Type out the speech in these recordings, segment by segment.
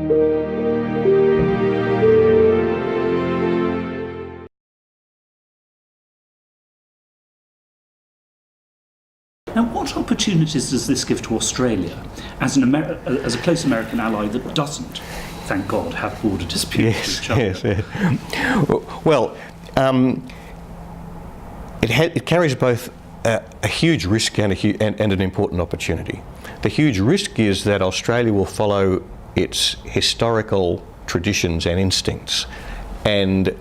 Now, what opportunities does this give to Australia as a close American ally that doesn't, thank God, have border disputes with China? Yes. Well, it carries both a huge risk and an important opportunity. The huge risk is that Australia will follow its historical traditions and instincts and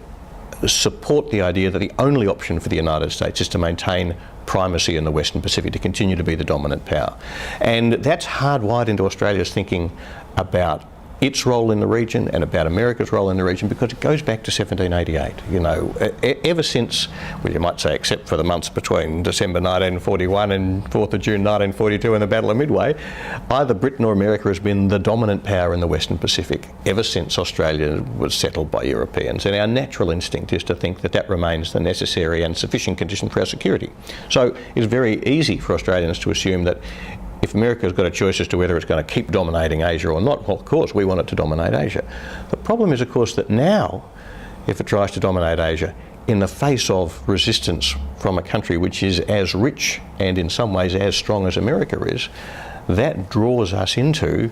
support the idea that the only option for the United States is to maintain primacy in the Western Pacific, to continue to be the dominant power. And that's hardwired into Australia's thinking about its role in the region and about America's role in the region, because it goes back to 1788. You know, ever since, well, you might say except for the months between December 1941 and 4th of June 1942 and the Battle of Midway, either Britain or America has been the dominant power in the Western Pacific ever since Australia was settled by Europeans. And our natural instinct is to think that that remains the necessary and sufficient condition for our security. So it's very easy for Australians to assume that if America's got a choice as to whether it's going to keep dominating Asia or not, well, of course, we want it to dominate Asia. The problem is, of course, that now, if it tries to dominate Asia, in the face of resistance from a country which is as rich and in some ways as strong as America is, that draws us into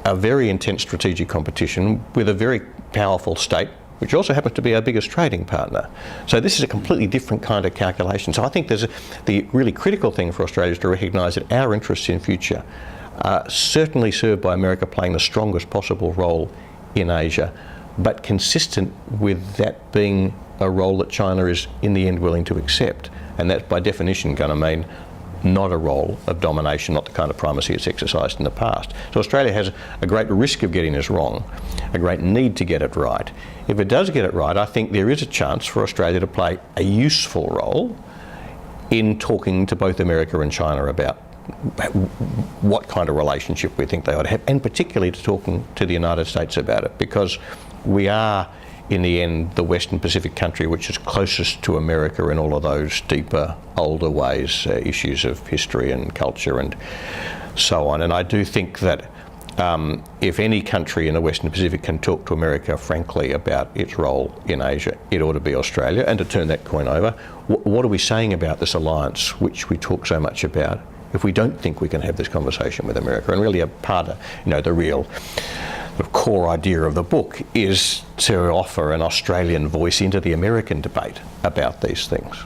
a very intense strategic competition with a very powerful state, which also happens to be our biggest trading partner. So this is a completely different kind of calculation. So I think the really critical thing for Australia is to recognise that our interests in future are certainly served by America playing the strongest possible role in Asia, but consistent with that being a role that China is in the end willing to accept. And that's by definition going to mean not a role of domination, not the kind of primacy it's exercised in the past. So Australia has a great risk of getting this wrong, a great need to get it right. If it does get it right, I think there is a chance for Australia to play a useful role in talking to both America and China about what kind of relationship we think they ought to have, and particularly to talking to the United States about it, because we are, in the end, the Western Pacific country which is closest to America in all of those deeper, older ways, issues of history and culture and so on. And I do think that if any country in the Western Pacific can talk to America frankly about its role in Asia, it ought to be Australia. And to turn that coin over, what are we saying about this alliance which we talk so much about if we don't think we can have this conversation with America? And really a part of, the real core idea of the book is to offer an Australian voice into the American debate about these things.